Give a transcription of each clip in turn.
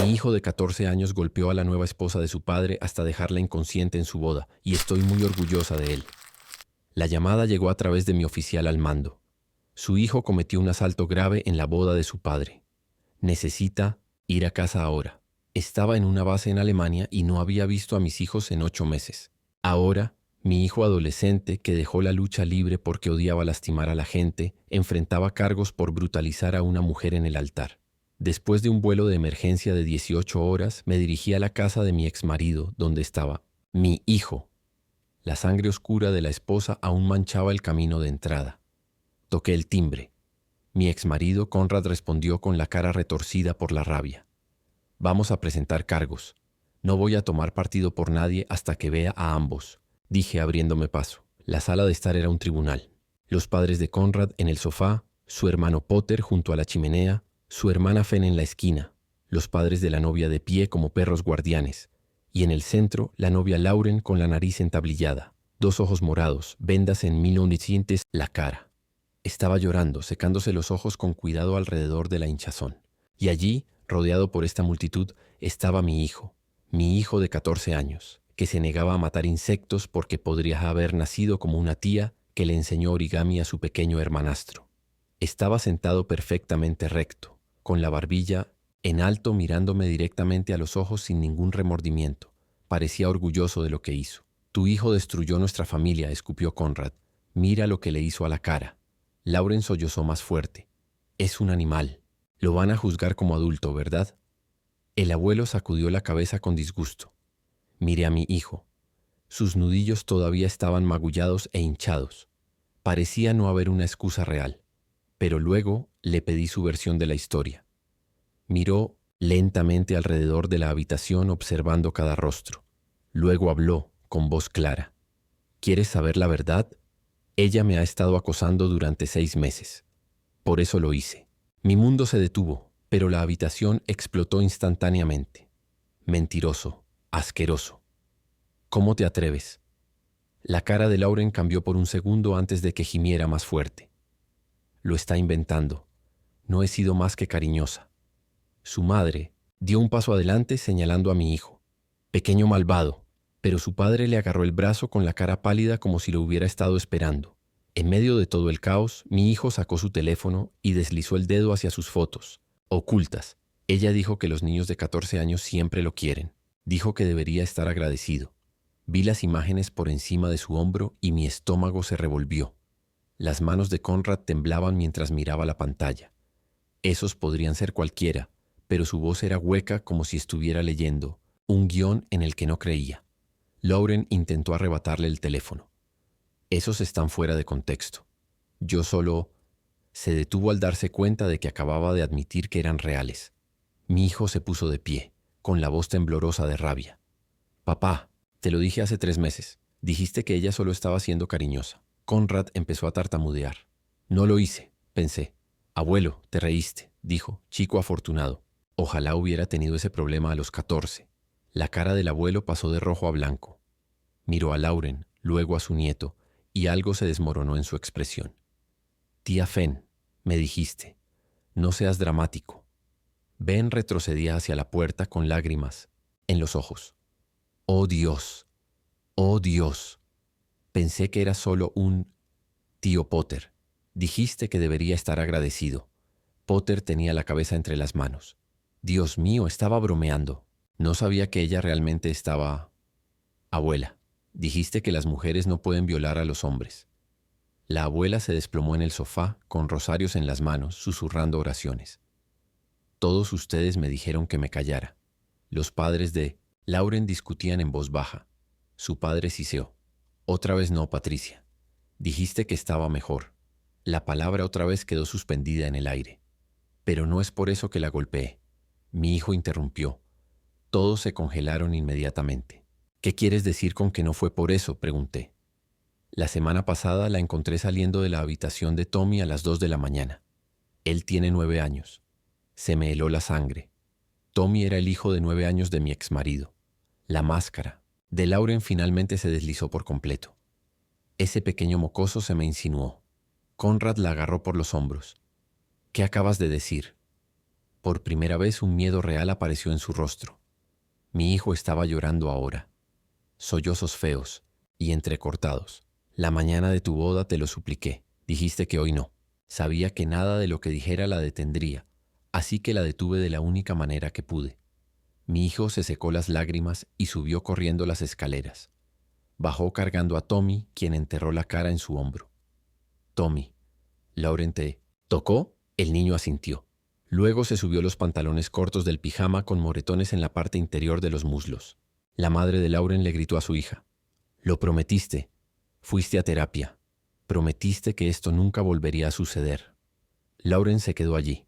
Mi hijo de 14 años golpeó a la nueva esposa de su padre hasta dejarla inconsciente en su boda, y estoy muy orgullosa de él. La llamada llegó a través de mi oficial al mando. Su hijo cometió un asalto grave en la boda de su padre. Necesita ir a casa ahora. Estaba en una base en Alemania y no había visto a mis hijos en 8 meses. Ahora, mi hijo adolescente, que dejó la lucha libre porque odiaba lastimar a la gente, enfrentaba cargos por brutalizar a una mujer en el altar. Después de un vuelo de emergencia de 18 horas, me dirigí a la casa de mi exmarido, donde estaba mi hijo. La sangre oscura de la esposa aún manchaba el camino de entrada. Toqué el timbre. Mi exmarido Conrad respondió con la cara retorcida por la rabia. Vamos a presentar cargos. No voy a tomar partido por nadie hasta que vea a ambos, dije abriéndome paso. La sala de estar era un tribunal. Los padres de Conrad en el sofá, su hermano Potter junto a la chimenea, su hermana Fen en la esquina, los padres de la novia de pie como perros guardianes, y en el centro la novia Lauren con la nariz entablillada, 2 ojos morados, vendas en 1900 la cara. Estaba llorando, secándose los ojos con cuidado alrededor de la hinchazón. Y allí, rodeado por esta multitud, estaba mi hijo de 14 años, que se negaba a matar insectos porque podría haber nacido como una tía que le enseñó origami a su pequeño hermanastro. Estaba sentado perfectamente recto, con la barbilla en alto mirándome directamente a los ojos sin ningún remordimiento. Parecía orgulloso de lo que hizo. Tu hijo destruyó nuestra familia, escupió Conrad. Mira lo que le hizo a la cara. Lauren sollozó más fuerte. Es un animal. Lo van a juzgar como adulto, ¿verdad? El abuelo sacudió la cabeza con disgusto. Miré a mi hijo. Sus nudillos todavía estaban magullados e hinchados. Parecía no haber una excusa real. Pero luego le pedí su versión de la historia. Miró lentamente alrededor de la habitación observando cada rostro. Luego habló con voz clara. ¿Quieres saber la verdad? Ella me ha estado acosando durante 6 meses. Por eso lo hice. Mi mundo se detuvo, pero la habitación explotó instantáneamente. Mentiroso, asqueroso. ¿Cómo te atreves? La cara de Lauren cambió por un segundo antes de que gimiera más fuerte. Lo está inventando. No he sido más que cariñosa. Su madre dio un paso adelante señalando a mi hijo. Pequeño malvado, pero su padre le agarró el brazo con la cara pálida como si lo hubiera estado esperando. En medio de todo el caos, mi hijo sacó su teléfono y deslizó el dedo hacia sus fotos, ocultas. Ella dijo que los niños de 14 años siempre lo quieren. Dijo que debería estar agradecido. Vi las imágenes por encima de su hombro y mi estómago se revolvió. Las manos de Conrad temblaban mientras miraba la pantalla. Esos podrían ser cualquiera, pero su voz era hueca como si estuviera leyendo un guión en el que no creía. Lauren intentó arrebatarle el teléfono. Esos están fuera de contexto. Yo solo... Se detuvo al darse cuenta de que acababa de admitir que eran reales. Mi hijo se puso de pie, con la voz temblorosa de rabia. Papá, te lo dije hace 3 meses. Dijiste que ella solo estaba siendo cariñosa. Conrad empezó a tartamudear. No lo hice, pensé. Abuelo, te reíste, dijo, chico afortunado. Ojalá hubiera tenido ese problema a los 14. La cara del abuelo pasó de rojo a blanco. Miró a Lauren, luego a su nieto, y algo se desmoronó en su expresión. Tía Fen, me dijiste, no seas dramático. Ben retrocedía hacia la puerta con lágrimas en los ojos. ¡Oh Dios! ¡Oh Dios! Pensé que era solo un... Tío Potter, dijiste que debería estar agradecido. Potter tenía la cabeza entre las manos. Dios mío, estaba bromeando. No sabía que ella realmente estaba... Abuela, dijiste que las mujeres no pueden violar a los hombres. La abuela se desplomó en el sofá, con rosarios en las manos, susurrando oraciones. Todos ustedes me dijeron que me callara. Los padres de Lauren discutían en voz baja. Su padre siseó. Otra vez no, Patricia. Dijiste que estaba mejor. La palabra otra vez quedó suspendida en el aire. Pero no es por eso que la golpeé. Mi hijo interrumpió. Todos se congelaron inmediatamente. ¿Qué quieres decir con que no fue por eso?, pregunté. La semana pasada la encontré saliendo de la habitación de Tommy a las 2 de la mañana. Él tiene 9 años. Se me heló la sangre. Tommy era el hijo de 9 años de mi exmarido. La máscara de Lauren finalmente se deslizó por completo. Ese pequeño mocoso se me insinuó. Conrad la agarró por los hombros. ¿Qué acabas de decir? Por primera vez un miedo real apareció en su rostro. Mi hijo estaba llorando ahora. Sollozos feos y entrecortados. La mañana de tu boda te lo supliqué. Dijiste que hoy no. Sabía que nada de lo que dijera la detendría, así que la detuve de la única manera que pude. Mi hijo se secó las lágrimas y subió corriendo las escaleras. Bajó cargando a Tommy, quien enterró la cara en su hombro. Tommy. Lauren te tocó. El niño asintió. Luego se subió los pantalones cortos del pijama con moretones en la parte interior de los muslos. La madre de Lauren le gritó a su hija. Lo prometiste. Fuiste a terapia. Prometiste que esto nunca volvería a suceder. Lauren se quedó allí.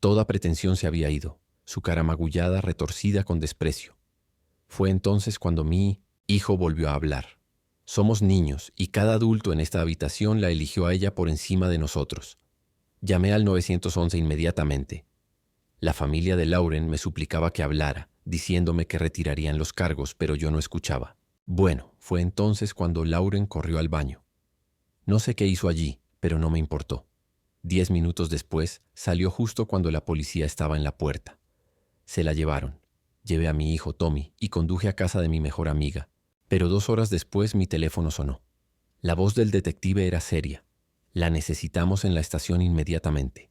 Toda pretensión se había ido, su cara magullada retorcida con desprecio. Fue entonces cuando mi hijo volvió a hablar. Somos niños y cada adulto en esta habitación la eligió a ella por encima de nosotros. Llamé al 911 inmediatamente. La familia de Lauren me suplicaba que hablara, diciéndome que retirarían los cargos, pero yo no escuchaba. Bueno, fue entonces cuando Lauren corrió al baño. No sé qué hizo allí, pero no me importó. 10 minutos después, salió justo cuando la policía estaba en la puerta. Se la llevaron. Llevé a mi hijo Tommy y conduje a casa de mi mejor amiga. Pero 2 horas después mi teléfono sonó. La voz del detective era seria. La necesitamos en la estación inmediatamente.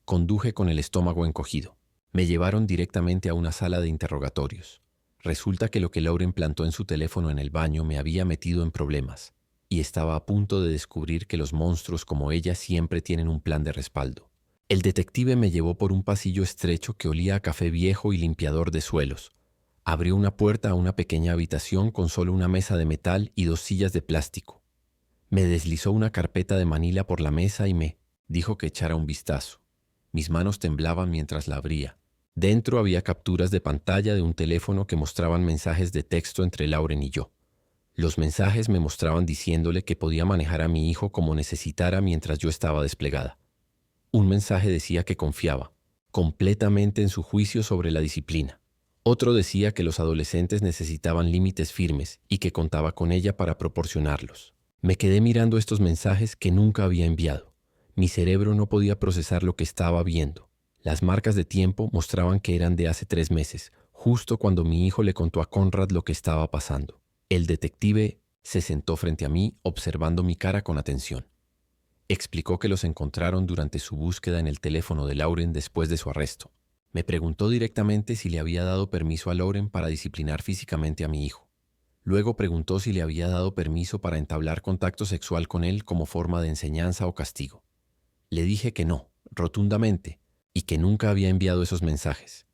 Conduje con el estómago encogido. Me llevaron directamente a una sala de interrogatorios. Resulta que lo que Lauren plantó en su teléfono en el baño me había metido en problemas, y estaba a punto de descubrir que los monstruos como ella siempre tienen un plan de respaldo. El detective me llevó por un pasillo estrecho que olía a café viejo y limpiador de suelos. Abrió una puerta a una pequeña habitación con solo una mesa de metal y 2 sillas de plástico. Me deslizó una carpeta de manila por la mesa y me dijo que echara un vistazo. Mis manos temblaban mientras la abría. Dentro había capturas de pantalla de un teléfono que mostraban mensajes de texto entre Lauren y yo. Los mensajes me mostraban diciéndole que podía manejar a mi hijo como necesitara mientras yo estaba desplegada. Un mensaje decía que confiaba completamente en su juicio sobre la disciplina. Otro decía que los adolescentes necesitaban límites firmes y que contaba con ella para proporcionarlos. Me quedé mirando estos mensajes que nunca había enviado. Mi cerebro no podía procesar lo que estaba viendo. Las marcas de tiempo mostraban que eran de hace 3 meses, justo cuando mi hijo le contó a Conrad lo que estaba pasando. El detective se sentó frente a mí, observando mi cara con atención. Explicó que los encontraron durante su búsqueda en el teléfono de Lauren después de su arresto. Me preguntó directamente si le había dado permiso a Lauren para disciplinar físicamente a mi hijo. Luego preguntó si le había dado permiso para entablar contacto sexual con él como forma de enseñanza o castigo. Le dije que no, rotundamente, y que nunca había enviado esos mensajes.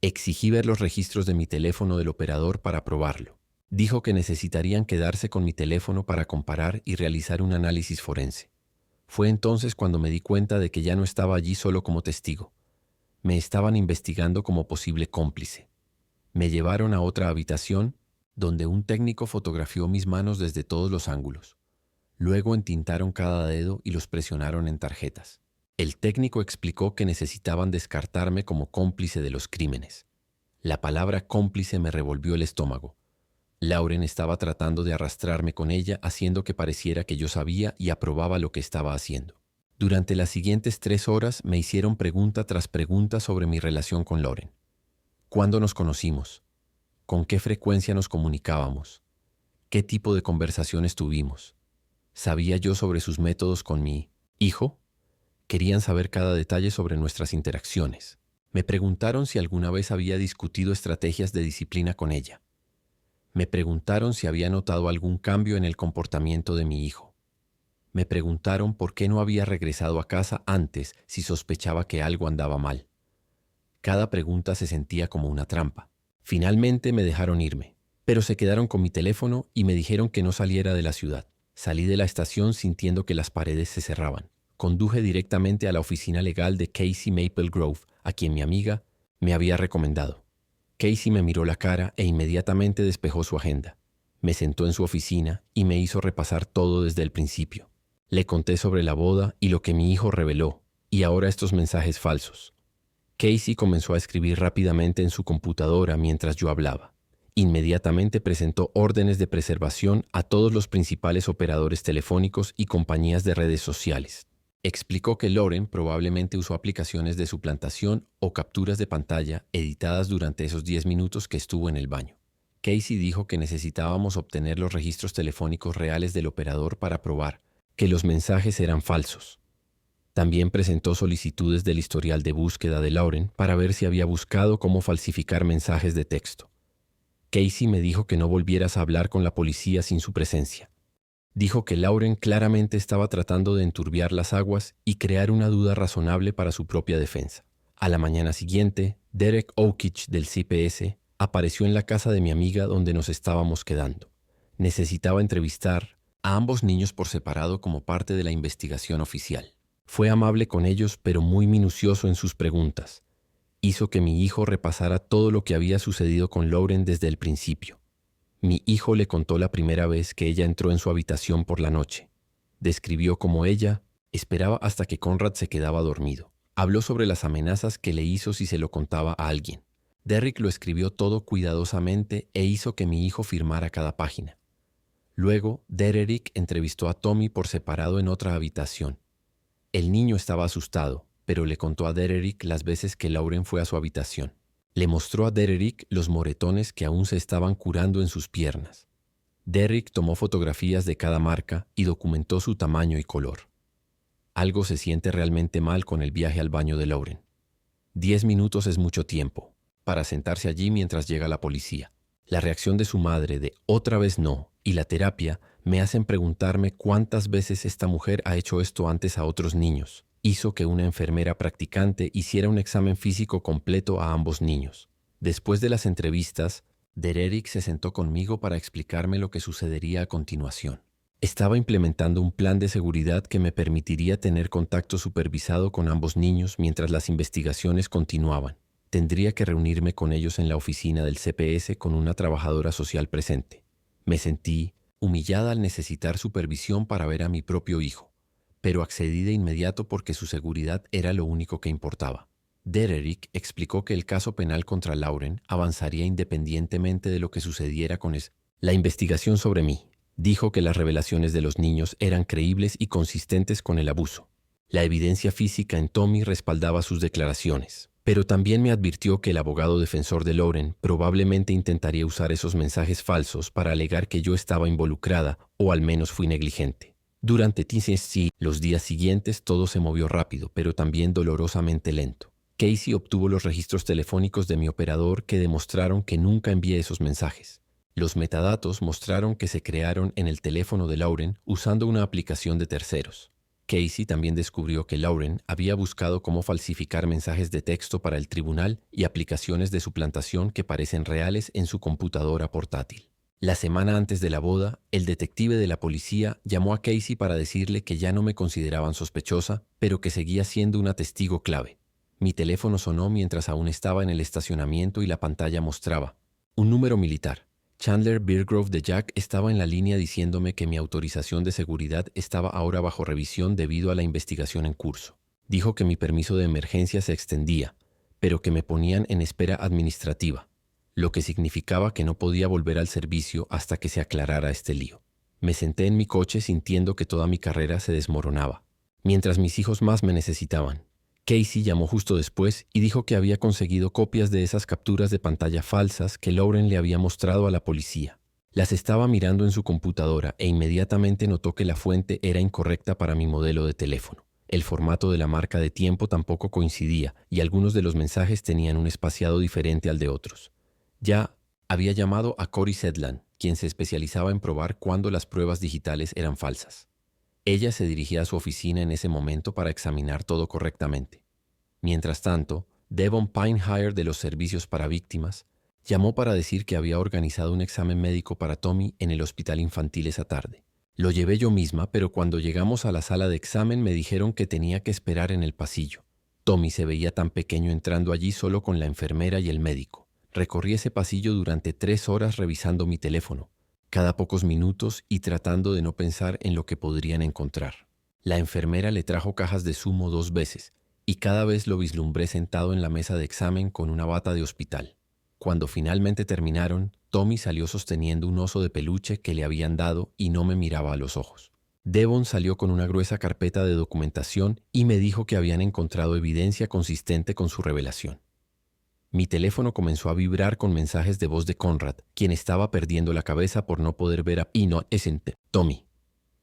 Exigí ver los registros de mi teléfono del operador para probarlo. Dijo que necesitarían quedarse con mi teléfono para comparar y realizar un análisis forense. Fue entonces cuando me di cuenta de que ya no estaba allí solo como testigo. Me estaban investigando como posible cómplice. Me llevaron a otra habitación donde un técnico fotografió mis manos desde todos los ángulos. Luego entintaron cada dedo y los presionaron en tarjetas. El técnico explicó que necesitaban descartarme como cómplice de los crímenes. La palabra cómplice me revolvió el estómago. Lauren estaba tratando de arrastrarme con ella, haciendo que pareciera que yo sabía y aprobaba lo que estaba haciendo. Durante las siguientes 3 horas me hicieron pregunta tras pregunta sobre mi relación con Lauren. ¿Cuándo nos conocimos? ¿Con qué frecuencia nos comunicábamos? ¿Qué tipo de conversaciones tuvimos? ¿Sabía yo sobre sus métodos con mi hijo? Querían saber cada detalle sobre nuestras interacciones. Me preguntaron si alguna vez había discutido estrategias de disciplina con ella. Me preguntaron si había notado algún cambio en el comportamiento de mi hijo. Me preguntaron por qué no había regresado a casa antes si sospechaba que algo andaba mal. Cada pregunta se sentía como una trampa. Finalmente me dejaron irme, pero se quedaron con mi teléfono y me dijeron que no saliera de la ciudad. Salí de la estación sintiendo que las paredes se cerraban. Conduje directamente a la oficina legal de Casey Maple Grove, a quien mi amiga me había recomendado. Casey me miró la cara e inmediatamente despejó su agenda. Me sentó en su oficina y me hizo repasar todo desde el principio. Le conté sobre la boda y lo que mi hijo reveló, y ahora estos mensajes falsos. Casey comenzó a escribir rápidamente en su computadora mientras yo hablaba. Inmediatamente presentó órdenes de preservación a todos los principales operadores telefónicos y compañías de redes sociales. Explicó que Lauren probablemente usó aplicaciones de suplantación o capturas de pantalla editadas durante esos 10 minutos que estuvo en el baño. Casey dijo que necesitábamos obtener los registros telefónicos reales del operador para probar que los mensajes eran falsos. También presentó solicitudes del historial de búsqueda de Lauren para ver si había buscado cómo falsificar mensajes de texto. Casey me dijo que no volvieras a hablar con la policía sin su presencia. Dijo que Lauren claramente estaba tratando de enturbiar las aguas y crear una duda razonable para su propia defensa. A la mañana siguiente, Derek O'Keefe del CPS apareció en la casa de mi amiga donde nos estábamos quedando. Necesitaba entrevistar a ambos niños por separado como parte de la investigación oficial. Fue amable con ellos, pero muy minucioso en sus preguntas. Hizo que mi hijo repasara todo lo que había sucedido con Lauren desde el principio. Mi hijo le contó la primera vez que ella entró en su habitación por la noche. Describió cómo ella esperaba hasta que Conrad se quedaba dormido. Habló sobre las amenazas que le hizo si se lo contaba a alguien. Derek lo escribió todo cuidadosamente e hizo que mi hijo firmara cada página. Luego, Derek entrevistó a Tommy por separado en otra habitación. El niño estaba asustado, pero le contó a Derek las veces que Lauren fue a su habitación. Le mostró a Derek los moretones que aún se estaban curando en sus piernas. Derek tomó fotografías de cada marca y documentó su tamaño y color. Algo se siente realmente mal con el viaje al baño de Lauren. 10 minutos es mucho tiempo para sentarse allí mientras llega la policía. La reacción de su madre de «otra vez no» y la terapia me hacen preguntarme cuántas veces esta mujer ha hecho esto antes a otros niños. Hizo que una enfermera practicante hiciera un examen físico completo a ambos niños. Después de las entrevistas, Derek se sentó conmigo para explicarme lo que sucedería a continuación. Estaba implementando un plan de seguridad que me permitiría tener contacto supervisado con ambos niños mientras las investigaciones continuaban. Tendría que reunirme con ellos en la oficina del CPS con una trabajadora social presente. Me sentí humillada al necesitar supervisión para ver a mi propio hijo, pero accedí de inmediato porque su seguridad era lo único que importaba. Derek explicó que el caso penal contra Lauren avanzaría independientemente de lo que sucediera con la investigación sobre mí. Dijo que las revelaciones de los niños eran creíbles y consistentes con el abuso. La evidencia física en Tommy respaldaba sus declaraciones, pero también me advirtió que el abogado defensor de Lauren probablemente intentaría usar esos mensajes falsos para alegar que yo estaba involucrada o al menos fui negligente. Durante TCC, los días siguientes todo se movió rápido, pero también dolorosamente lento. Casey obtuvo los registros telefónicos de mi operador que demostraron que nunca envié esos mensajes. Los metadatos mostraron que se crearon en el teléfono de Lauren usando una aplicación de terceros. Casey también descubrió que Lauren había buscado cómo falsificar mensajes de texto para el tribunal y aplicaciones de suplantación que parecen reales en su computadora portátil. La semana antes de la boda, el detective de la policía llamó a Casey para decirle que ya no me consideraban sospechosa, pero que seguía siendo una testigo clave. Mi teléfono sonó mientras aún estaba en el estacionamiento y la pantalla mostraba un número militar. Chandler Birgrove de Jack estaba en la línea diciéndome que mi autorización de seguridad estaba ahora bajo revisión debido a la investigación en curso. Dijo que mi permiso de emergencia se extendía, pero que me ponían en espera administrativa, lo que significaba que no podía volver al servicio hasta que se aclarara este lío. Me senté en mi coche sintiendo que toda mi carrera se desmoronaba, mientras mis hijos más me necesitaban. Casey llamó justo después y dijo que había conseguido copias de esas capturas de pantalla falsas que Lauren le había mostrado a la policía. Las estaba mirando en su computadora e inmediatamente notó que la fuente era incorrecta para mi modelo de teléfono. El formato de la marca de tiempo tampoco coincidía y algunos de los mensajes tenían un espaciado diferente al de otros. Ya había llamado a Cory Sedlan, quien se especializaba en probar cuándo las pruebas digitales eran falsas. Ella se dirigía a su oficina en ese momento para examinar todo correctamente. Mientras tanto, Devon Pinehire de los Servicios para Víctimas llamó para decir que había organizado un examen médico para Tommy en el hospital infantil esa tarde. Lo llevé yo misma, pero cuando llegamos a la sala de examen me dijeron que tenía que esperar en el pasillo. Tommy se veía tan pequeño entrando allí solo con la enfermera y el médico. Recorrí ese pasillo durante 3 horas revisando mi teléfono, cada pocos minutos y tratando de no pensar en lo que podrían encontrar. La enfermera le trajo cajas de zumo 2 veces y cada vez lo vislumbré sentado en la mesa de examen con una bata de hospital. Cuando finalmente terminaron, Tommy salió sosteniendo un oso de peluche que le habían dado y no me miraba a los ojos. Devon salió con una gruesa carpeta de documentación y me dijo que habían encontrado evidencia consistente con su revelación. Mi teléfono comenzó a vibrar con mensajes de voz de Conrad, quien estaba perdiendo la cabeza por no poder ver a Tommy.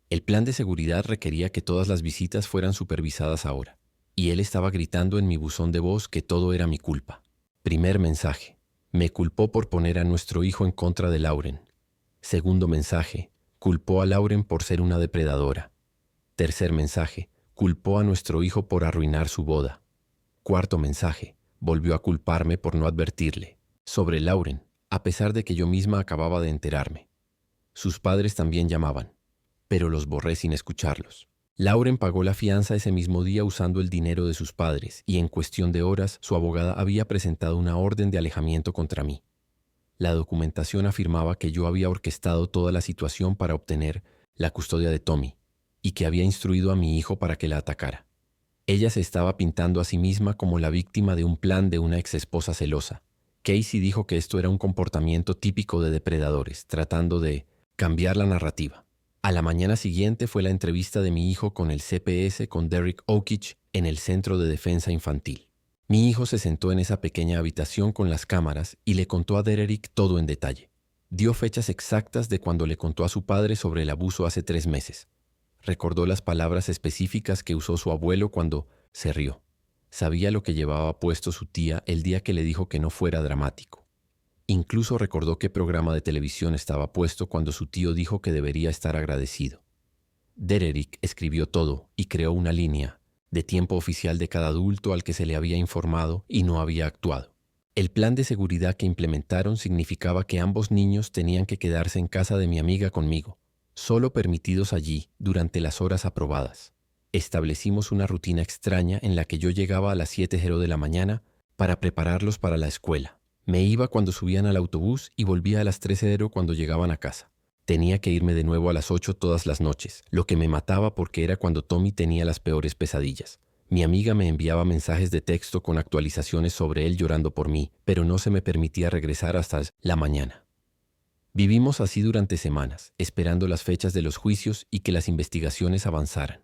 El plan de seguridad requería que todas las visitas fueran supervisadas ahora, y él estaba gritando en mi buzón de voz que todo era mi culpa. Primer mensaje: me culpó por poner a nuestro hijo en contra de Lauren. Segundo mensaje: culpó a Lauren por ser una depredadora. Tercer mensaje: culpó a nuestro hijo por arruinar su boda. Cuarto mensaje: volvió a culparme por no advertirle sobre Lauren, a pesar de que yo misma acababa de enterarme. Sus padres también llamaban, pero los borré sin escucharlos. Lauren pagó la fianza ese mismo día usando el dinero de sus padres y en cuestión de horas su abogada había presentado una orden de alejamiento contra mí. La documentación afirmaba que yo había orquestado toda la situación para obtener la custodia de Tommy y que había instruido a mi hijo para que la atacara. Ella se estaba pintando a sí misma como la víctima de un plan de una exesposa celosa. Casey dijo que esto era un comportamiento típico de depredadores, tratando de cambiar la narrativa. A la mañana siguiente fue la entrevista de mi hijo con el CPS con Derek Okich en el Centro de Defensa Infantil. Mi hijo se sentó en esa pequeña habitación con las cámaras y le contó a Derek todo en detalle. Dio fechas exactas de cuando le contó a su padre sobre el abuso hace 3 meses. Recordó las palabras específicas que usó su abuelo cuando se rió. Sabía lo que llevaba puesto su tía el día que le dijo que no fuera dramático. Incluso recordó qué programa de televisión estaba puesto cuando su tío dijo que debería estar agradecido. Derek escribió todo y creó una línea de tiempo oficial de cada adulto al que se le había informado y no había actuado. El plan de seguridad que implementaron significaba que ambos niños tenían que quedarse en casa de mi amiga conmigo, solo permitidos allí durante las horas aprobadas. Establecimos una rutina extraña en la que yo llegaba a las 7:00 de la mañana para prepararlos para la escuela. Me iba cuando subían al autobús y volvía a las 13:00 cuando llegaban a casa. Tenía que irme de nuevo a las 8 todas las noches, lo que me mataba porque era cuando Tommy tenía las peores pesadillas. Mi amiga me enviaba mensajes de texto con actualizaciones sobre él llorando por mí, pero no se me permitía regresar hasta la mañana. Vivimos así durante semanas, esperando las fechas de los juicios y que las investigaciones avanzaran.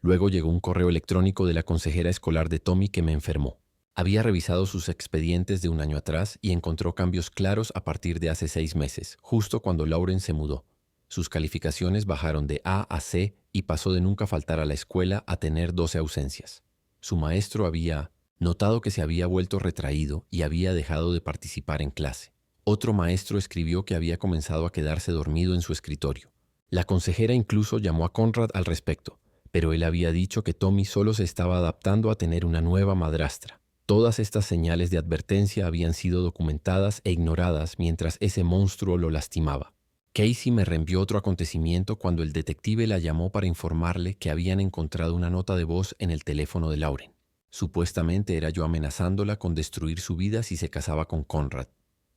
Luego llegó un correo electrónico de la consejera escolar de Tommy que me enfermó. Había revisado sus expedientes de un año atrás y encontró cambios claros a partir de hace 6 meses, justo cuando Lauren se mudó. Sus calificaciones bajaron de A a C y pasó de nunca faltar a la escuela a tener 12 ausencias. Su maestro había notado que se había vuelto retraído y había dejado de participar en clase. Otro maestro escribió que había comenzado a quedarse dormido en su escritorio. La consejera incluso llamó a Conrad al respecto, pero él había dicho que Tommy solo se estaba adaptando a tener una nueva madrastra. Todas estas señales de advertencia habían sido documentadas e ignoradas mientras ese monstruo lo lastimaba. Casey me reenvió otro acontecimiento cuando el detective la llamó para informarle que habían encontrado una nota de voz en el teléfono de Lauren. Supuestamente era yo amenazándola con destruir su vida si se casaba con Conrad.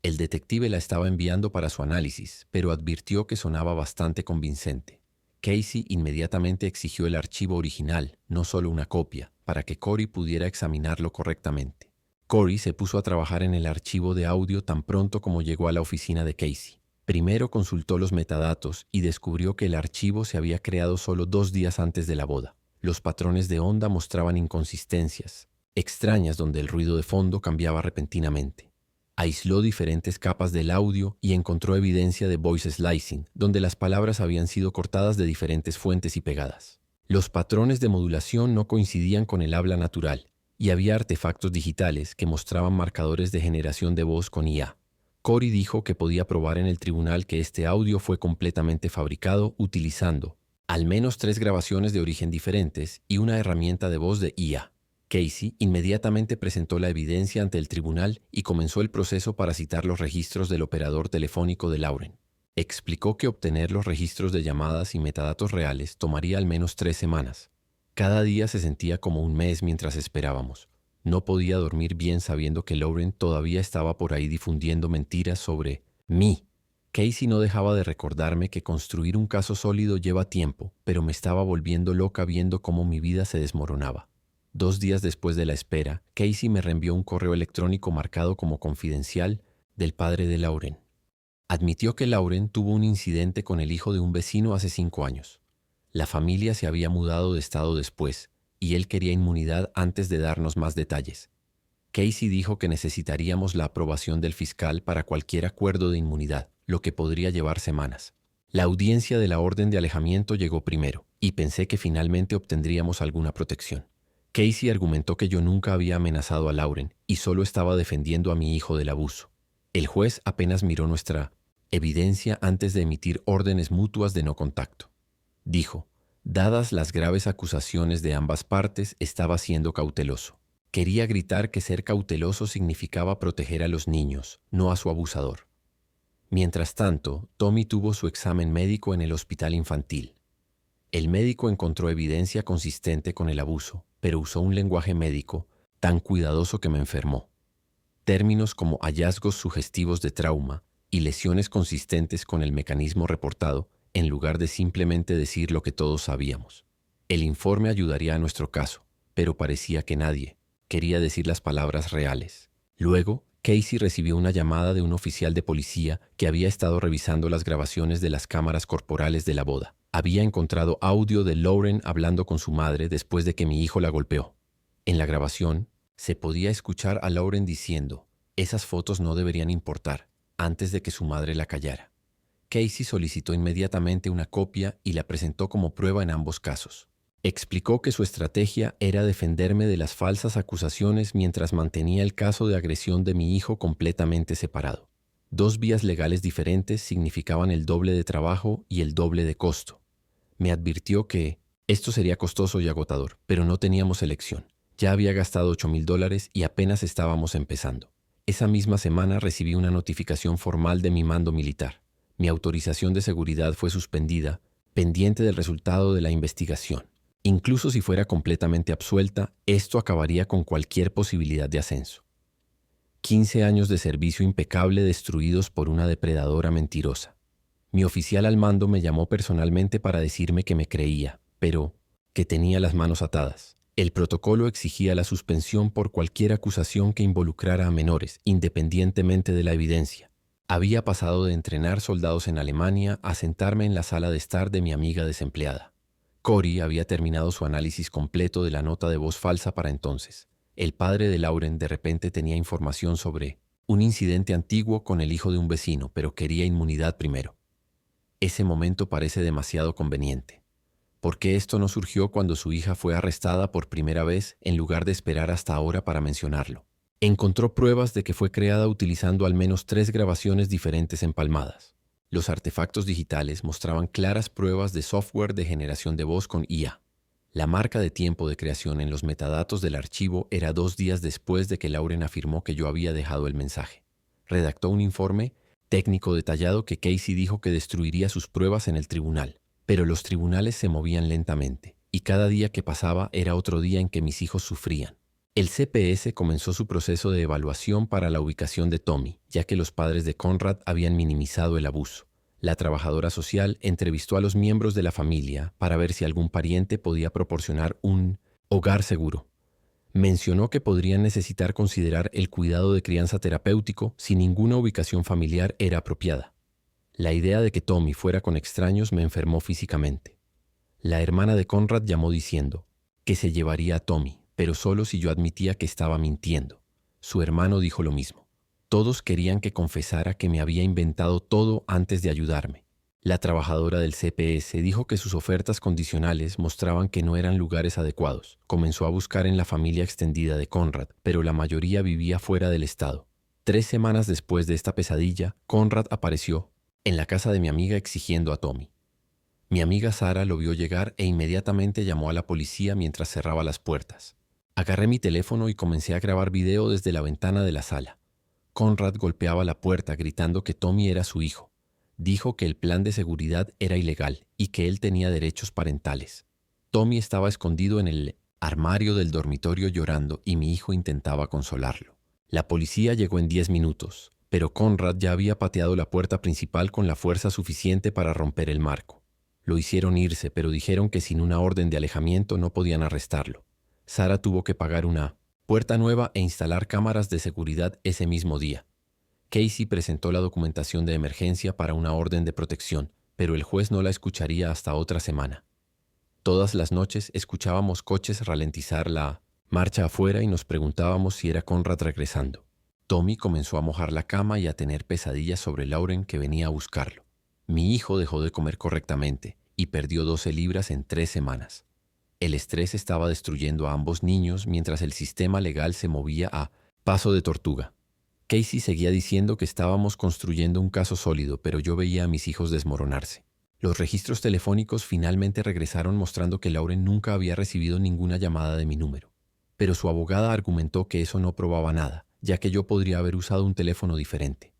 El detective la estaba enviando para su análisis, pero advirtió que sonaba bastante convincente. Casey inmediatamente exigió el archivo original, no solo una copia, para que Corey pudiera examinarlo correctamente. Corey se puso a trabajar en el archivo de audio tan pronto como llegó a la oficina de Casey. Primero consultó los metadatos y descubrió que el archivo se había creado solo 2 días antes de la boda. Los patrones de onda mostraban inconsistencias extrañas donde el ruido de fondo cambiaba repentinamente. Aisló diferentes capas del audio y encontró evidencia de voice slicing, donde las palabras habían sido cortadas de diferentes fuentes y pegadas. Los patrones de modulación no coincidían con el habla natural, y había artefactos digitales que mostraban marcadores de generación de voz con IA. Corey dijo que podía probar en el tribunal que este audio fue completamente fabricado utilizando al menos 3 grabaciones de origen diferentes y una herramienta de voz de IA. Casey inmediatamente presentó la evidencia ante el tribunal y comenzó el proceso para citar los registros del operador telefónico de Lauren. Explicó que obtener los registros de llamadas y metadatos reales tomaría al menos 3 semanas. Cada día se sentía como un mes mientras esperábamos. No podía dormir bien sabiendo que Lauren todavía estaba por ahí difundiendo mentiras sobre mí. Casey no dejaba de recordarme que construir un caso sólido lleva tiempo, pero me estaba volviendo loca viendo cómo mi vida se desmoronaba. 2 días después de la espera, Casey me reenvió un correo electrónico marcado como confidencial del padre de Lauren. Admitió que Lauren tuvo un incidente con el hijo de un vecino hace 5 años. La familia se había mudado de estado después, y él quería inmunidad antes de darnos más detalles. Casey dijo que necesitaríamos la aprobación del fiscal para cualquier acuerdo de inmunidad, lo que podría llevar semanas. La audiencia de la orden de alejamiento llegó primero, y pensé que finalmente obtendríamos alguna protección. Casey argumentó que yo nunca había amenazado a Lauren y solo estaba defendiendo a mi hijo del abuso. El juez apenas miró nuestra evidencia antes de emitir órdenes mutuas de no contacto. Dijo, dadas las graves acusaciones de ambas partes, estaba siendo cauteloso. Quería gritar que ser cauteloso significaba proteger a los niños, no a su abusador. Mientras tanto, Tommy tuvo su examen médico en el hospital infantil. El médico encontró evidencia consistente con el abuso, pero usó un lenguaje médico tan cuidadoso que me enfermó. Términos como hallazgos sugestivos de trauma y lesiones consistentes con el mecanismo reportado, en lugar de simplemente decir lo que todos sabíamos. El informe ayudaría a nuestro caso, pero parecía que nadie quería decir las palabras reales. Luego, Casey recibió una llamada de un oficial de policía que había estado revisando las grabaciones de las cámaras corporales de la boda. Había encontrado audio de Lauren hablando con su madre después de que mi hijo la golpeó. En la grabación, se podía escuchar a Lauren diciendo, esas fotos no deberían importar, antes de que su madre la callara. Casey solicitó inmediatamente una copia y la presentó como prueba en ambos casos. Explicó que su estrategia era defenderme de las falsas acusaciones mientras mantenía el caso de agresión de mi hijo completamente separado. 2 vías legales diferentes significaban el doble de trabajo y el doble de costo. Me advirtió que esto sería costoso y agotador, pero no teníamos elección. Ya había gastado $8,000 y apenas estábamos empezando. Esa misma semana recibí una notificación formal de mi mando militar. Mi autorización de seguridad fue suspendida, pendiente del resultado de la investigación. Incluso si fuera completamente absuelta, esto acabaría con cualquier posibilidad de ascenso. 15 años de servicio impecable destruidos por una depredadora mentirosa. Mi oficial al mando me llamó personalmente para decirme que me creía, pero que tenía las manos atadas. El protocolo exigía la suspensión por cualquier acusación que involucrara a menores, independientemente de la evidencia. Había pasado de entrenar soldados en Alemania a sentarme en la sala de estar de mi amiga desempleada. Corey había terminado su análisis completo de la nota de voz falsa para entonces. El padre de Lauren de repente tenía información sobre un incidente antiguo con el hijo de un vecino, pero quería inmunidad primero. Ese momento parece demasiado conveniente. ¿Por qué esto no surgió cuando su hija fue arrestada por primera vez en lugar de esperar hasta ahora para mencionarlo? Encontró pruebas de que fue creada utilizando al menos 3 grabaciones diferentes empalmadas. Los artefactos digitales mostraban claras pruebas de software de generación de voz con IA. La marca de tiempo de creación en los metadatos del archivo era 2 días después de que Lauren afirmó que yo había dejado el mensaje. Redactó un informe técnico detallado que Casey dijo que destruiría sus pruebas en el tribunal. Pero los tribunales se movían lentamente, y cada día que pasaba era otro día en que mis hijos sufrían. El CPS comenzó su proceso de evaluación para la ubicación de Tommy, ya que los padres de Conrad habían minimizado el abuso. La trabajadora social entrevistó a los miembros de la familia para ver si algún pariente podía proporcionar un hogar seguro. Mencionó que podrían necesitar considerar el cuidado de crianza terapéutico si ninguna ubicación familiar era apropiada. La idea de que Tommy fuera con extraños me enfermó físicamente. La hermana de Conrad llamó diciendo que se llevaría a Tommy, pero solo si yo admitía que estaba mintiendo. Su hermano dijo lo mismo. Todos querían que confesara que me había inventado todo antes de ayudarme. La trabajadora del CPS dijo que sus ofertas condicionales mostraban que no eran lugares adecuados. Comenzó a buscar en la familia extendida de Conrad, pero la mayoría vivía fuera del estado. 3 semanas después de esta pesadilla, Conrad apareció en la casa de mi amiga exigiendo a Tommy. Mi amiga Sara lo vio llegar e inmediatamente llamó a la policía mientras cerraba las puertas. Agarré mi teléfono y comencé a grabar video desde la ventana de la sala. Conrad golpeaba la puerta gritando que Tommy era su hijo. Dijo que el plan de seguridad era ilegal y que él tenía derechos parentales. Tommy estaba escondido en el armario del dormitorio llorando y mi hijo intentaba consolarlo. La policía llegó en 10 minutos, pero Conrad ya había pateado la puerta principal con la fuerza suficiente para romper el marco. Lo hicieron irse, pero dijeron que sin una orden de alejamiento no podían arrestarlo. Sara tuvo que pagar una puerta nueva e instalar cámaras de seguridad ese mismo día. Casey presentó la documentación de emergencia para una orden de protección, pero el juez no la escucharía hasta otra semana. Todas las noches escuchábamos coches ralentizar la marcha afuera y nos preguntábamos si era Conrad regresando. Tommy comenzó a mojar la cama y a tener pesadillas sobre Lauren que venía a buscarlo. Mi hijo dejó de comer correctamente y perdió 12 libras en 3 semanas. El estrés estaba destruyendo a ambos niños mientras el sistema legal se movía a paso de tortuga. Casey seguía diciendo que estábamos construyendo un caso sólido, pero yo veía a mis hijos desmoronarse. Los registros telefónicos finalmente regresaron mostrando que Lauren nunca había recibido ninguna llamada de mi número. Pero su abogada argumentó que eso no probaba nada, ya que yo podría haber usado un teléfono diferente.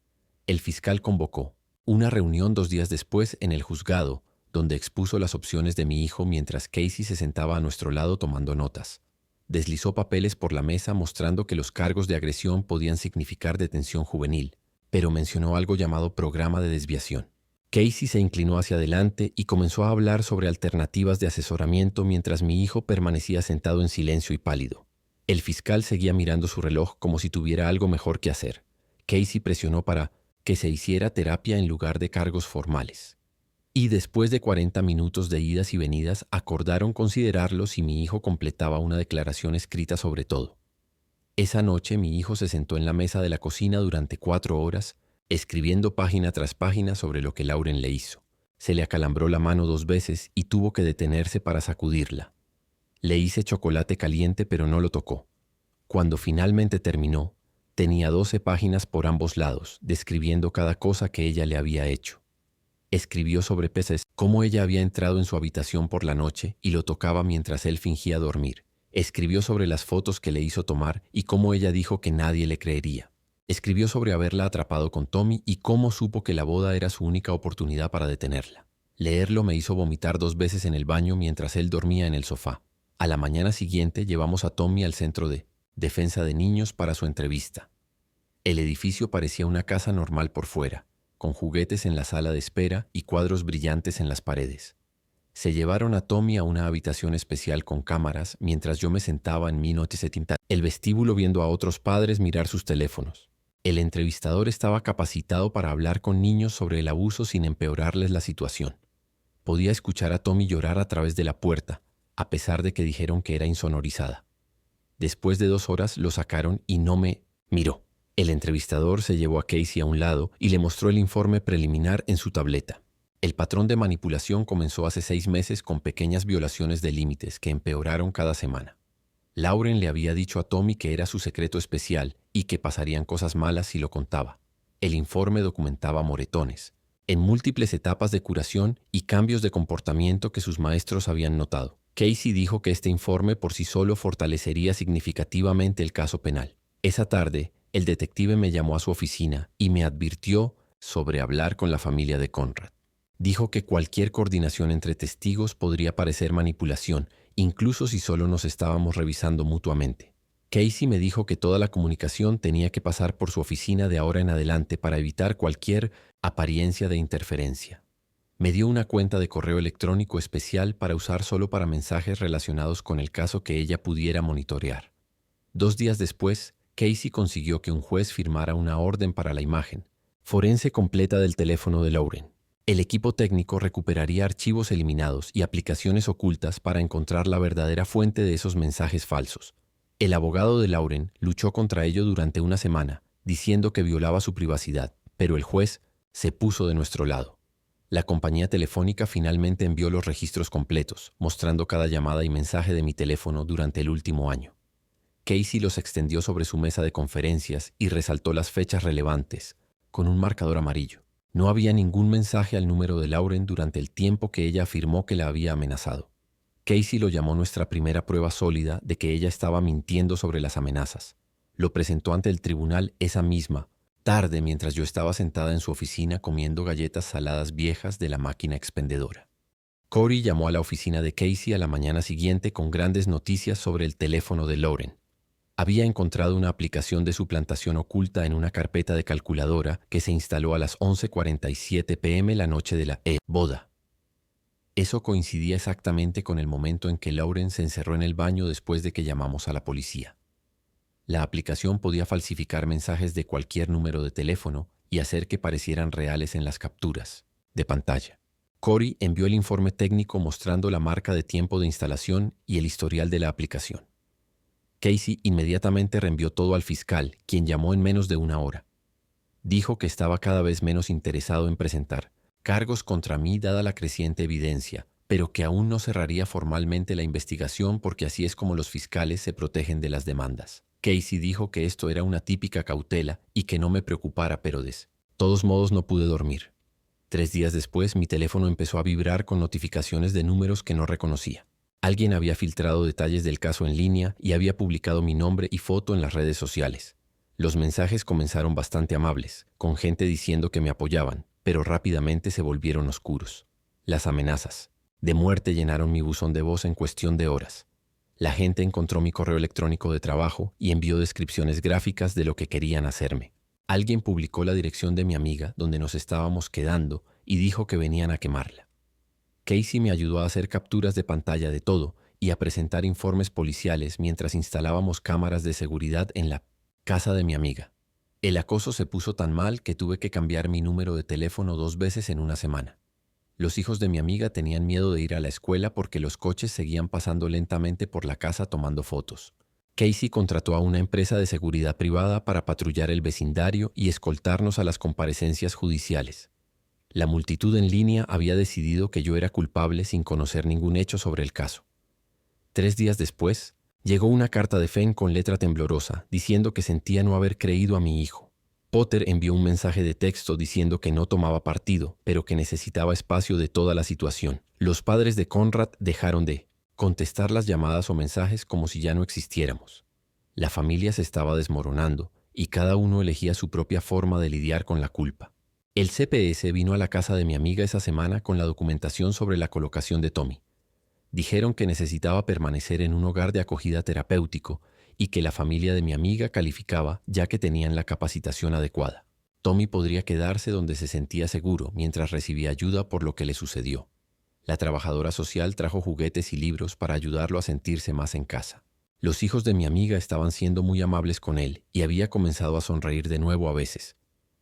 El fiscal convocó una reunión 2 días después en el juzgado, donde expuso las opciones de mi hijo mientras Casey se sentaba a nuestro lado tomando notas. Deslizó papeles por la mesa mostrando que los cargos de agresión podían significar detención juvenil, pero mencionó algo llamado programa de desviación. Casey se inclinó hacia adelante y comenzó a hablar sobre alternativas de asesoramiento mientras mi hijo permanecía sentado en silencio y pálido. El fiscal seguía mirando su reloj como si tuviera algo mejor que hacer. Casey presionó para que se hiciera terapia en lugar de cargos formales. Y después de 40 minutos de idas y venidas, acordaron considerarlo si mi hijo completaba una declaración escrita sobre todo. Esa noche mi hijo se sentó en la mesa de la cocina durante 4 horas, escribiendo página tras página sobre lo que Lauren le hizo. Se le acalambró la mano 2 veces y tuvo que detenerse para sacudirla. Le hice chocolate caliente pero no lo tocó. Cuando finalmente terminó, tenía 12 páginas por ambos lados, describiendo cada cosa que ella le había hecho. Escribió sobre peces, cómo ella había entrado en su habitación por la noche y lo tocaba mientras él fingía dormir. Escribió sobre las fotos que le hizo tomar y cómo ella dijo que nadie le creería. Escribió sobre haberla atrapado con Tommy y cómo supo que la boda era su única oportunidad para detenerla. Leerlo me hizo vomitar 2 veces en el baño mientras él dormía en el sofá. A la mañana siguiente llevamos a Tommy al centro de defensa de niños para su entrevista. El edificio parecía una casa normal por fuera, con juguetes en la sala de espera y cuadros brillantes en las paredes. Se llevaron a Tommy a una habitación especial con cámaras mientras yo me sentaba en mi el vestíbulo viendo a otros padres mirar sus teléfonos. El entrevistador estaba capacitado para hablar con niños sobre el abuso sin empeorarles la situación. Podía escuchar a Tommy llorar a través de la puerta, a pesar de que dijeron que era insonorizada. Después de 2 horas lo sacaron y no me miró. El entrevistador se llevó a Casey a un lado y le mostró el informe preliminar en su tableta. El patrón de manipulación comenzó hace 6 meses con pequeñas violaciones de límites que empeoraron cada semana. Lauren le había dicho a Tommy que era su secreto especial y que pasarían cosas malas si lo contaba. El informe documentaba moretones, en múltiples etapas de curación y cambios de comportamiento que sus maestros habían notado. Casey dijo que este informe por sí solo fortalecería significativamente el caso penal. Esa tarde, el detective me llamó a su oficina y me advirtió sobre hablar con la familia de Conrad. Dijo que cualquier coordinación entre testigos podría parecer manipulación, incluso si solo nos estábamos revisando mutuamente. Casey me dijo que toda la comunicación tenía que pasar por su oficina de ahora en adelante para evitar cualquier apariencia de interferencia. Me dio una cuenta de correo electrónico especial para usar solo para mensajes relacionados con el caso que ella pudiera monitorear. 2 días después, Casey consiguió que un juez firmara una orden para la imagen forense completa del teléfono de Lauren. El equipo técnico recuperaría archivos eliminados y aplicaciones ocultas para encontrar la verdadera fuente de esos mensajes falsos. El abogado de Lauren luchó contra ello durante una semana, diciendo que violaba su privacidad, pero el juez se puso de nuestro lado. La compañía telefónica finalmente envió los registros completos, mostrando cada llamada y mensaje de mi teléfono durante el último año. Casey los extendió sobre su mesa de conferencias y resaltó las fechas relevantes, con un marcador amarillo. No había ningún mensaje al número de Lauren durante el tiempo que ella afirmó que la había amenazado. Casey lo llamó nuestra primera prueba sólida de que ella estaba mintiendo sobre las amenazas. Lo presentó ante el tribunal esa misma tarde mientras yo estaba sentada en su oficina comiendo galletas saladas viejas de la máquina expendedora. Corey llamó a la oficina de Casey a la mañana siguiente con grandes noticias sobre el teléfono de Lauren. Había encontrado una aplicación de suplantación oculta en una carpeta de calculadora que se instaló a las 11:47 p.m. la noche de la boda. Eso coincidía exactamente con el momento en que Lauren se encerró en el baño después de que llamamos a la policía. La aplicación podía falsificar mensajes de cualquier número de teléfono y hacer que parecieran reales en las capturas de pantalla. Cory envió el informe técnico mostrando la marca de tiempo de instalación y el historial de la aplicación. Casey inmediatamente reenvió todo al fiscal, quien llamó en menos de una hora. Dijo que estaba cada vez menos interesado en presentar cargos contra mí dada la creciente evidencia, pero que aún no cerraría formalmente la investigación porque así es como los fiscales se protegen de las demandas. Casey dijo que esto era una típica cautela y que no me preocupara, pero de todos modos no pude dormir. 3 días después, mi teléfono empezó a vibrar con notificaciones de números que no reconocía. Alguien había filtrado detalles del caso en línea y había publicado mi nombre y foto en las redes sociales. Los mensajes comenzaron bastante amables, con gente diciendo que me apoyaban, pero rápidamente se volvieron oscuros. Las amenazas de muerte llenaron mi buzón de voz en cuestión de horas. La gente encontró mi correo electrónico de trabajo y envió descripciones gráficas de lo que querían hacerme. Alguien publicó la dirección de mi amiga donde nos estábamos quedando y dijo que venían a quemarla. Casey me ayudó a hacer capturas de pantalla de todo y a presentar informes policiales mientras instalábamos cámaras de seguridad en la casa de mi amiga. El acoso se puso tan mal que tuve que cambiar mi número de teléfono 2 veces en una semana. Los hijos de mi amiga tenían miedo de ir a la escuela porque los coches seguían pasando lentamente por la casa tomando fotos. Casey contrató a una empresa de seguridad privada para patrullar el vecindario y escoltarnos a las comparecencias judiciales. La multitud en línea había decidido que yo era culpable sin conocer ningún hecho sobre el caso. 3 días después, llegó una carta de Fenn con letra temblorosa diciendo que sentía no haber creído a mi hijo. Potter envió un mensaje de texto diciendo que no tomaba partido, pero que necesitaba espacio de toda la situación. Los padres de Conrad dejaron de contestar las llamadas o mensajes como si ya no existiéramos. La familia se estaba desmoronando y cada uno elegía su propia forma de lidiar con la culpa. El CPS vino a la casa de mi amiga esa semana con la documentación sobre la colocación de Tommy. Dijeron que necesitaba permanecer en un hogar de acogida terapéutico y que la familia de mi amiga calificaba ya que tenían la capacitación adecuada. Tommy podría quedarse donde se sentía seguro mientras recibía ayuda por lo que le sucedió. La trabajadora social trajo juguetes y libros para ayudarlo a sentirse más en casa. Los hijos de mi amiga estaban siendo muy amables con él y había comenzado a sonreír de nuevo a veces.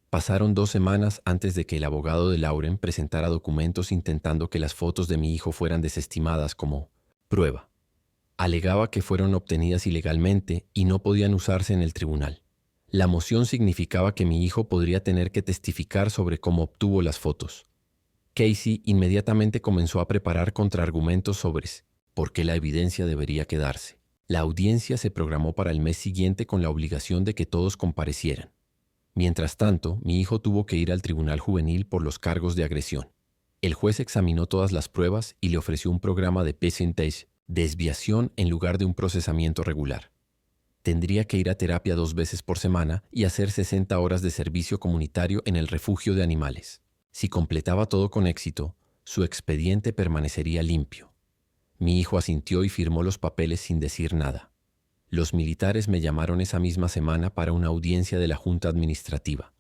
Pasaron 2 semanas antes de que el abogado de Lauren presentara documentos intentando que las fotos de mi hijo fueran desestimadas como prueba. Alegaba que fueron obtenidas ilegalmente y no podían usarse en el tribunal. La moción significaba que mi hijo podría tener que testificar sobre cómo obtuvo las fotos. Casey inmediatamente comenzó a preparar contraargumentos sobre por qué la evidencia debería quedarse. La audiencia se programó para el mes siguiente con la obligación de que todos comparecieran. Mientras tanto, mi hijo tuvo que ir al tribunal juvenil por los cargos de agresión. El juez examinó todas las pruebas y le ofreció un programa de percentage, desviación en lugar de un procesamiento regular. Tendría que ir a terapia 2 veces por semana y hacer 60 horas de servicio comunitario en el refugio de animales. Si completaba todo con éxito, su expediente permanecería limpio. Mi hijo asintió y firmó los papeles sin decir nada. Los militares me llamaron esa misma semana para una audiencia de la Junta Administrativa.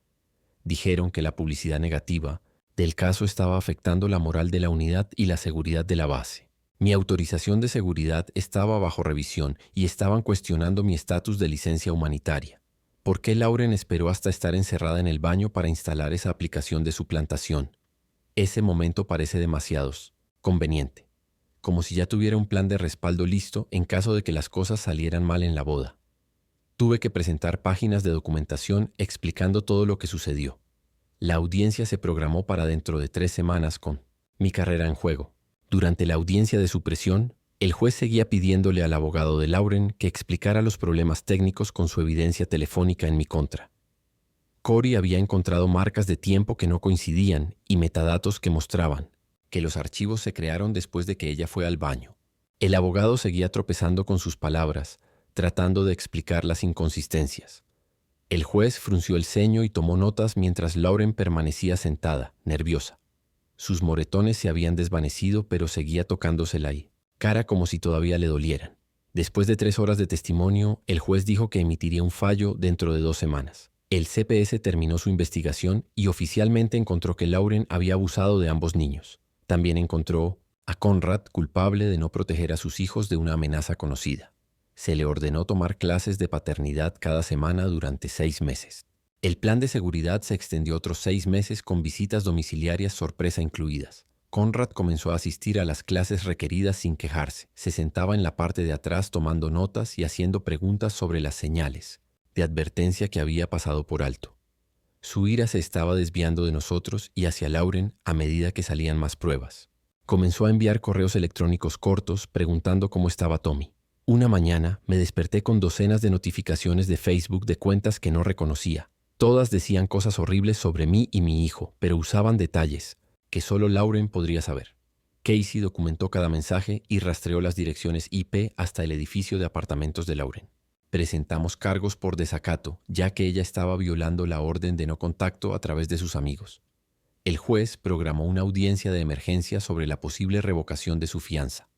Dijeron que la publicidad negativa del caso estaba afectando la moral de la unidad y la seguridad de la base. Mi autorización de seguridad estaba bajo revisión y estaban cuestionando mi estatus de licencia humanitaria. ¿Por qué Lauren esperó hasta estar encerrada en el baño para instalar esa aplicación de suplantación? Ese momento parece demasiado conveniente, como si ya tuviera un plan de respaldo listo en caso de que las cosas salieran mal en la boda. Tuve que presentar páginas de documentación explicando todo lo que sucedió. La audiencia se programó para dentro de 3 semanas con mi carrera en juego. Durante la audiencia de supresión, el juez seguía pidiéndole al abogado de Lauren que explicara los problemas técnicos con su evidencia telefónica en mi contra. Cory había encontrado marcas de tiempo que no coincidían y metadatos que mostraban que los archivos se crearon después de que ella fue al baño. El abogado seguía tropezando con sus palabras, tratando de explicar las inconsistencias. El juez frunció el ceño y tomó notas mientras Lauren permanecía sentada, nerviosa. Sus moretones se habían desvanecido, pero seguía tocándose la cara como si todavía le dolieran. Después de 3 horas de testimonio, el juez dijo que emitiría un fallo dentro de 2 semanas. El CPS terminó su investigación y oficialmente encontró que Lauren había abusado de ambos niños. También encontró a Conrad culpable de no proteger a sus hijos de una amenaza conocida. Se le ordenó tomar clases de paternidad cada semana durante 6 meses. El plan de seguridad se extendió otros 6 meses con visitas domiciliarias sorpresa incluidas. Conrad comenzó a asistir a las clases requeridas sin quejarse. Se sentaba en la parte de atrás tomando notas y haciendo preguntas sobre las señales de advertencia que había pasado por alto. Su ira se estaba desviando de nosotros y hacia Lauren a medida que salían más pruebas. Comenzó a enviar correos electrónicos cortos preguntando cómo estaba Tommy. Una mañana me desperté con docenas de notificaciones de Facebook de cuentas que no reconocía. Todas decían cosas horribles sobre mí y mi hijo, pero usaban detalles que solo Lauren podría saber. Casey documentó cada mensaje y rastreó las direcciones IP hasta el edificio de apartamentos de Lauren. Presentamos cargos por desacato, ya que ella estaba violando la orden de no contacto a través de sus amigos. El juez programó una audiencia de emergencia sobre la posible revocación de su fianza.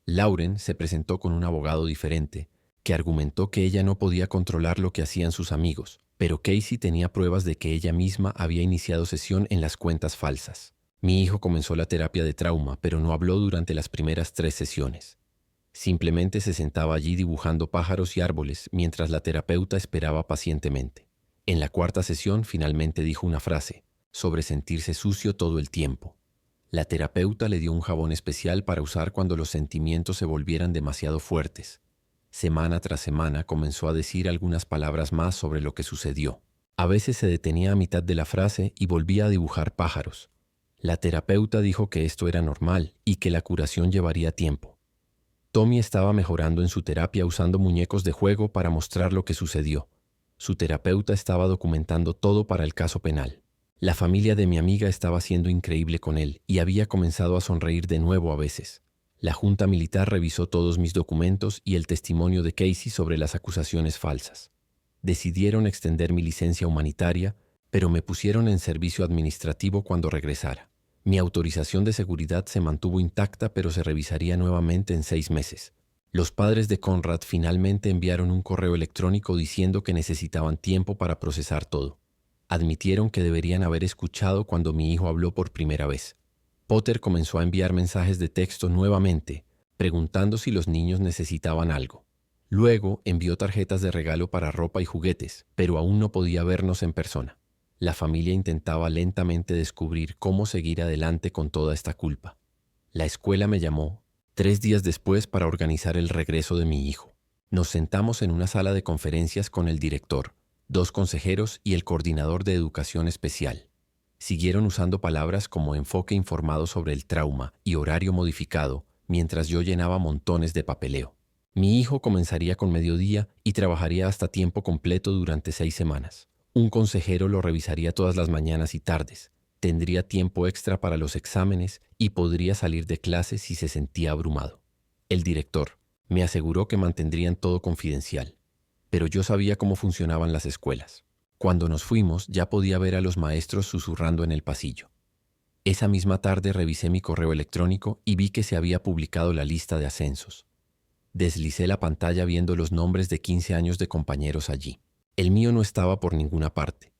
Lauren se presentó con un abogado diferente, que argumentó que ella no podía controlar lo que hacían sus amigos, pero Casey tenía pruebas de que ella misma había iniciado sesión en las cuentas falsas. Mi hijo comenzó la terapia de trauma, pero no habló durante las primeras 3 sesiones. Simplemente se sentaba allí dibujando pájaros y árboles mientras la terapeuta esperaba pacientemente. En la 4ª sesión finalmente dijo una frase sobre sentirse sucio todo el tiempo. La terapeuta le dio un jabón especial para usar cuando los sentimientos se volvieran demasiado fuertes. Semana tras semana comenzó a decir algunas palabras más sobre lo que sucedió. A veces se detenía a mitad de la frase y volvía a dibujar pájaros. La terapeuta dijo que esto era normal y que la curación llevaría tiempo. Tommy estaba mejorando en su terapia usando muñecos de juego para mostrar lo que sucedió. Su terapeuta estaba documentando todo para el caso penal. La familia de mi amiga estaba siendo increíble con él y había comenzado a sonreír de nuevo a veces. La junta militar revisó todos mis documentos y el testimonio de Casey sobre las acusaciones falsas. Decidieron extender mi licencia humanitaria, pero me pusieron en servicio administrativo cuando regresara. Mi autorización de seguridad se mantuvo intacta, pero se revisaría nuevamente en 6 meses. Los padres de Conrad finalmente enviaron un correo electrónico diciendo que necesitaban tiempo para procesar todo. Admitieron que deberían haber escuchado cuando mi hijo habló por primera vez. Potter comenzó a enviar mensajes de texto nuevamente, preguntando si los niños necesitaban algo. Luego envió tarjetas de regalo para ropa y juguetes, pero aún no podía vernos en persona. La familia intentaba lentamente descubrir cómo seguir adelante con toda esta culpa. La escuela me llamó 3 días después para organizar el regreso de mi hijo. Nos sentamos en una sala de conferencias con el director, 2 consejeros y el coordinador de educación especial. Siguieron usando palabras como enfoque informado sobre el trauma y horario modificado mientras yo llenaba montones de papeleo. Mi hijo comenzaría con mediodía y trabajaría hasta tiempo completo durante 6 semanas. Un consejero lo revisaría todas las mañanas y tardes. Tendría tiempo extra para los exámenes y podría salir de clase si se sentía abrumado. El director me aseguró que mantendrían todo confidencial, pero yo sabía cómo funcionaban las escuelas. Cuando nos fuimos, ya podía ver a los maestros susurrando en el pasillo. Esa misma tarde revisé mi correo electrónico y vi que se había publicado la lista de ascensos. Deslicé la pantalla viendo los nombres de 15 años de compañeros allí. El mío no estaba por ninguna parte.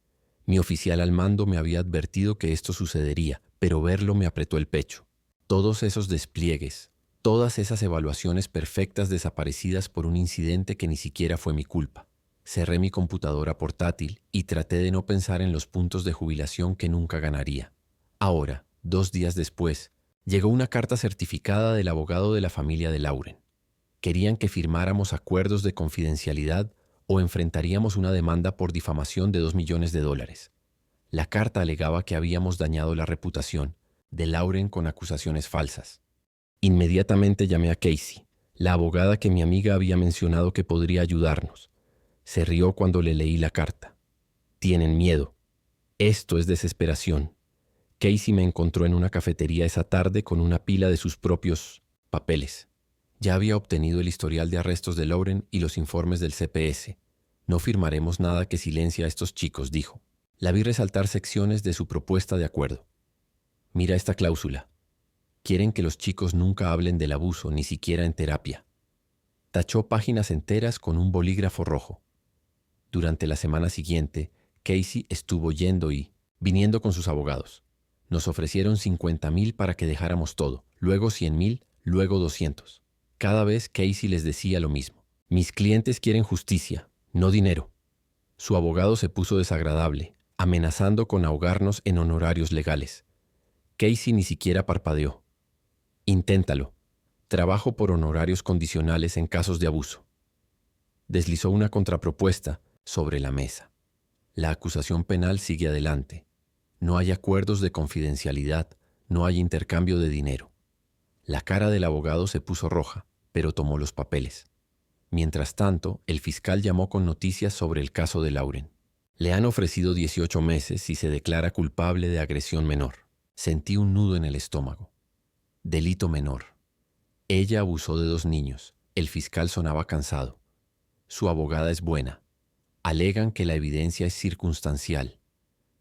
Mi oficial al mando me había advertido que esto sucedería, pero verlo me apretó el pecho. Todos esos despliegues, todas esas evaluaciones perfectas desaparecidas por un incidente que ni siquiera fue mi culpa. Cerré mi computadora portátil y traté de no pensar en los puntos de jubilación que nunca ganaría. Ahora, 2 días después, llegó una carta certificada del abogado de la familia de Lauren. Querían que firmáramos acuerdos de confidencialidad o enfrentaríamos una demanda por difamación de $2 millones. La carta alegaba que habíamos dañado la reputación de Lauren con acusaciones falsas. Inmediatamente llamé a Casey, la abogada que mi amiga había mencionado que podría ayudarnos. Se rió cuando le leí la carta. Tienen miedo. Esto es desesperación. Casey me encontró en una cafetería esa tarde con una pila de sus propios papeles. Ya había obtenido el historial de arrestos de Lauren y los informes del CPS. No firmaremos nada que silencie a estos chicos, dijo. La vi resaltar secciones de su propuesta de acuerdo. Mira esta cláusula. Quieren que los chicos nunca hablen del abuso, ni siquiera en terapia. Tachó páginas enteras con un bolígrafo rojo. Durante la semana siguiente, Casey estuvo yendo y viniendo con sus abogados. Nos ofrecieron 50,000 para que dejáramos todo, luego 100,000, luego 200. Cada vez Casey les decía lo mismo. Mis clientes quieren justicia, no dinero. Su abogado se puso desagradable, amenazando con ahogarnos en honorarios legales. Casey ni siquiera parpadeó. Inténtalo. Trabajo por honorarios condicionales en casos de abuso. Deslizó una contrapropuesta sobre la mesa. La acusación penal sigue adelante. No hay acuerdos de confidencialidad, no hay intercambio de dinero. La cara del abogado se puso roja, pero tomó los papeles. Mientras tanto, el fiscal llamó con noticias sobre el caso de Lauren. Le han ofrecido 18 meses si se declara culpable de agresión menor. Sentí un nudo en el estómago. Delito menor. Ella abusó de 2 niños. El fiscal sonaba cansado. Su abogada es buena. Alegan que la evidencia es circunstancial.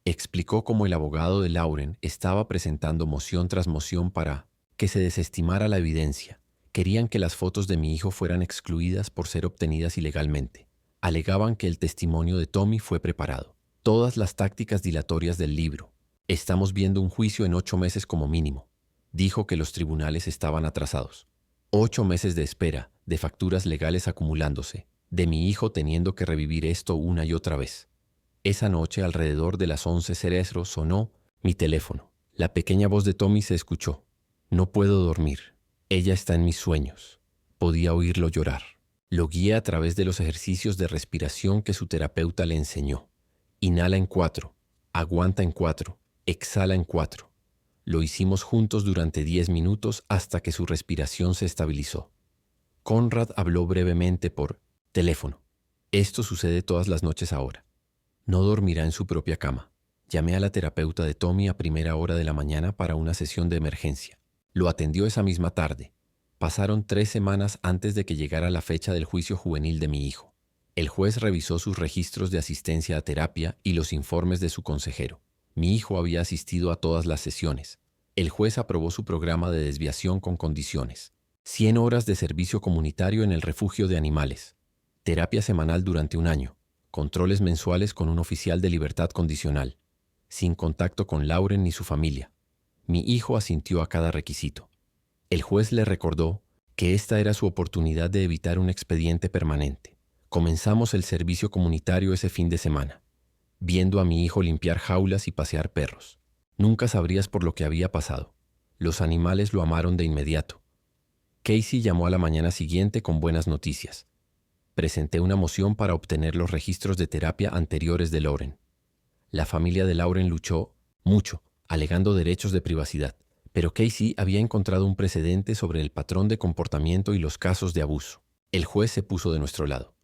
Explicó cómo el abogado de Lauren estaba presentando moción tras moción para que se desestimara la evidencia. Querían que las fotos de mi hijo fueran excluidas por ser obtenidas ilegalmente. Alegaban que el testimonio de Tommy fue preparado. Todas las tácticas dilatorias del libro. Estamos viendo un juicio en 8 meses como mínimo. Dijo que los tribunales estaban atrasados. 8 meses de espera, de facturas legales acumulándose, de mi hijo teniendo que revivir esto una y otra vez. Esa noche, alrededor de las 11:00, sonó mi teléfono. La pequeña voz de Tommy se escuchó. No puedo dormir. Ella está en mis sueños. Podía oírlo llorar. Lo guié a través de los ejercicios de respiración que su terapeuta le enseñó. Inhala en 4, aguanta en 4, exhala en 4. Lo hicimos juntos durante 10 minutos hasta que su respiración se estabilizó. Conrad habló brevemente por teléfono. Esto sucede todas las noches ahora. No dormirá en su propia cama. Llamé a la terapeuta de Tommy a primera hora de la mañana para una sesión de emergencia. Lo atendió esa misma tarde. Pasaron 3 semanas antes de que llegara la fecha del juicio juvenil de mi hijo. El juez revisó sus registros de asistencia a terapia y los informes de su consejero. Mi hijo había asistido a todas las sesiones. El juez aprobó su programa de desviación con condiciones. 100 horas de servicio comunitario en el refugio de animales. Terapia semanal durante 1 año. Controles mensuales con un oficial de libertad condicional. Sin contacto con Lauren ni su familia. Mi hijo asintió a cada requisito. El juez le recordó que esta era su oportunidad de evitar un expediente permanente. Comenzamos el servicio comunitario ese fin de semana, viendo a mi hijo limpiar jaulas y pasear perros. Nunca sabrías por lo que había pasado. Los animales lo amaron de inmediato. Casey llamó a la mañana siguiente con buenas noticias. Presenté una moción para obtener los registros de terapia anteriores de Lauren. La familia de Lauren luchó mucho, alegando derechos de privacidad. Pero Casey había encontrado un precedente sobre el patrón de comportamiento y los casos de abuso. El juez se puso de nuestro lado.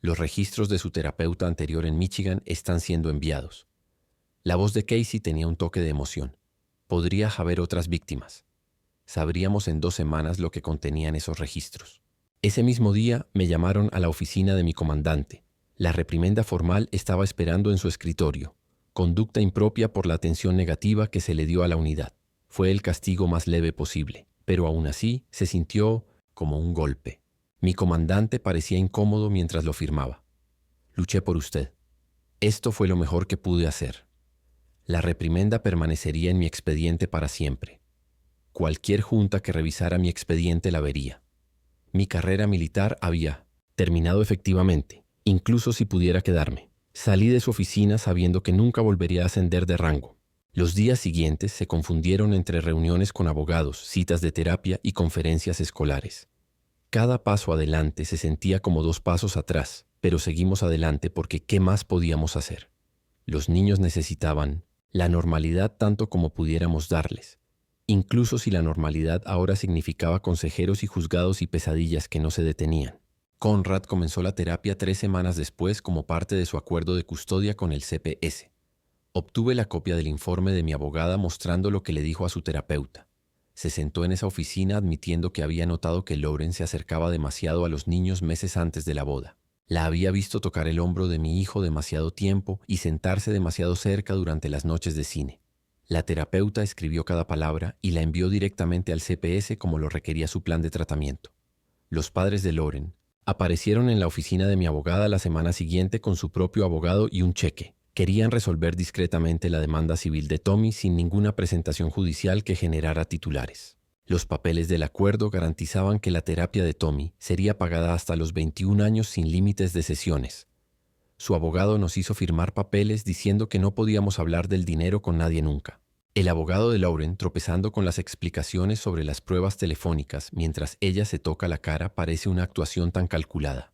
Los registros de su terapeuta anterior en Michigan están siendo enviados. La voz de Casey tenía un toque de emoción. Podría haber otras víctimas. Sabríamos en 2 semanas lo que contenían esos registros. Ese mismo día me llamaron a la oficina de mi comandante. La reprimenda formal estaba esperando en su escritorio. Conducta impropia por la atención negativa que se le dio a la unidad. Fue el castigo más leve posible, pero aún así se sintió como un golpe. Mi comandante parecía incómodo mientras lo firmaba. Luché por usted. Esto fue lo mejor que pude hacer. La reprimenda permanecería en mi expediente para siempre. Cualquier junta que revisara mi expediente la vería. Mi carrera militar había terminado efectivamente, incluso si pudiera quedarme. Salí de su oficina sabiendo que nunca volvería a ascender de rango. Los días siguientes se confundieron entre reuniones con abogados, citas de terapia y conferencias escolares. Cada paso adelante se sentía como 2 pasos atrás, pero seguimos adelante porque ¿qué más podíamos hacer? Los niños necesitaban la normalidad tanto como pudiéramos darles, incluso si la normalidad ahora significaba consejeros y juzgados y pesadillas que no se detenían. Conrad comenzó la terapia 3 semanas después como parte de su acuerdo de custodia con el CPS. Obtuve la copia del informe de mi abogada mostrando lo que le dijo a su terapeuta. Se sentó en esa oficina admitiendo que había notado que Lauren se acercaba demasiado a los niños meses antes de la boda. La había visto tocar el hombro de mi hijo demasiado tiempo y sentarse demasiado cerca durante las noches de cine. La terapeuta escribió cada palabra y la envió directamente al CPS como lo requería su plan de tratamiento. Los padres de Lauren aparecieron en la oficina de mi abogada la semana siguiente con su propio abogado y un cheque. Querían resolver discretamente la demanda civil de Tommy sin ninguna presentación judicial que generara titulares. Los papeles del acuerdo garantizaban que la terapia de Tommy sería pagada hasta los 21 años sin límites de sesiones. Su abogado nos hizo firmar papeles diciendo que no podíamos hablar del dinero con nadie nunca. El abogado de Lauren, tropezando con las explicaciones sobre las pruebas telefónicas mientras ella se toca la cara, parece una actuación tan calculada.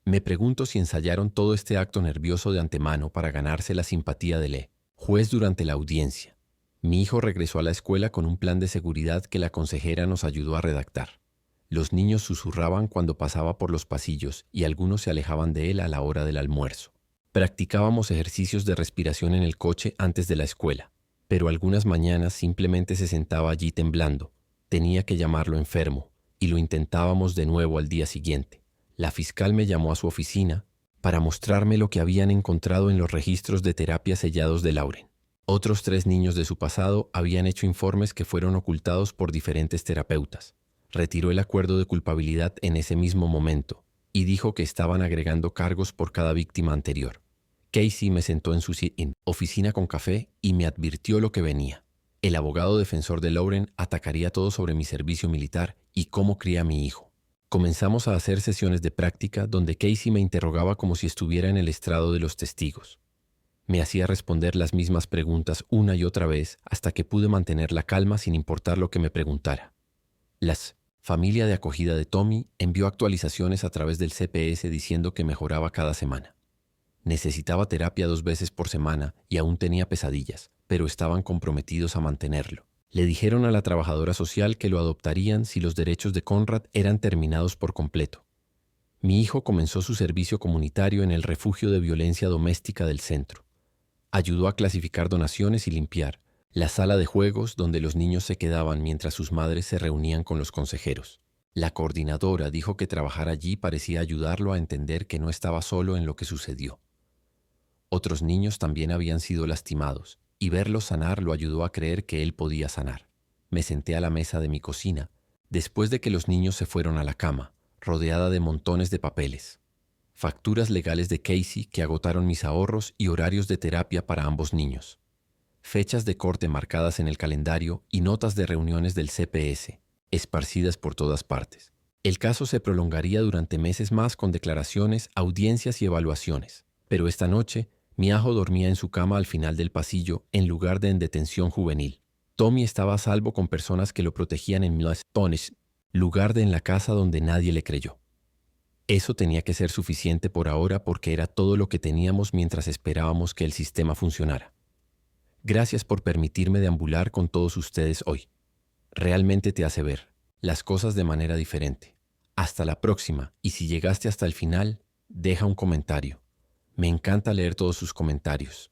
Me pregunto si ensayaron todo este acto nervioso de antemano para ganarse la simpatía del juez durante la audiencia. Mi hijo regresó a la escuela con un plan de seguridad que la consejera nos ayudó a redactar. Los niños susurraban cuando pasaba por los pasillos y algunos se alejaban de él a la hora del almuerzo. Practicábamos ejercicios de respiración en el coche antes de la escuela, pero algunas mañanas simplemente se sentaba allí temblando. Tenía que llamarlo enfermo, y lo intentábamos de nuevo al día siguiente. La fiscal me llamó a su oficina para mostrarme lo que habían encontrado en los registros de terapia sellados de Lauren. Otros 3 niños de su pasado habían hecho informes que fueron ocultados por diferentes terapeutas. Retiró el acuerdo de culpabilidad en ese mismo momento y dijo que estaban agregando cargos por cada víctima anterior. Casey me sentó en su oficina con café y me advirtió lo que venía. El abogado defensor de Lauren atacaría todo sobre mi servicio militar y cómo crié a mi hijo. Comenzamos a hacer sesiones de práctica donde Casey me interrogaba como si estuviera en el estrado de los testigos. Me hacía responder las mismas preguntas una y otra vez hasta que pude mantener la calma sin importar lo que me preguntara. La familia de acogida de Tommy envió actualizaciones a través del CPS diciendo que mejoraba cada semana. Necesitaba terapia 2 veces por semana y aún tenía pesadillas, pero estaban comprometidos a mantenerlo. Le dijeron a la trabajadora social que lo adoptarían si los derechos de Conrad eran terminados por completo. Mi hijo comenzó su servicio comunitario en el refugio de violencia doméstica del centro. Ayudó a clasificar donaciones y limpiar la sala de juegos donde los niños se quedaban mientras sus madres se reunían con los consejeros. La coordinadora dijo que trabajar allí parecía ayudarlo a entender que no estaba solo en lo que sucedió. Otros niños también habían sido lastimados, y verlos sanar lo ayudó a creer que él podía sanar. Me senté a la mesa de mi cocina, después de que los niños se fueron a la cama, rodeada de montones de papeles. Facturas legales de Casey que agotaron mis ahorros y horarios de terapia para ambos niños. Fechas de corte marcadas en el calendario y notas de reuniones del CPS, esparcidas por todas partes. El caso se prolongaría durante meses más con declaraciones, audiencias y evaluaciones. Pero esta noche, mi hijo dormía en su cama al final del pasillo en lugar de en detención juvenil. Tommy estaba a salvo con personas que lo protegían en Milton, lugar de en la casa donde nadie le creyó. Eso tenía que ser suficiente por ahora porque era todo lo que teníamos mientras esperábamos que el sistema funcionara. Gracias por permitirme deambular con todos ustedes hoy. Realmente te hace ver las cosas de manera diferente. Hasta la próxima, y si llegaste hasta el final, deja un comentario. Me encanta leer todos sus comentarios.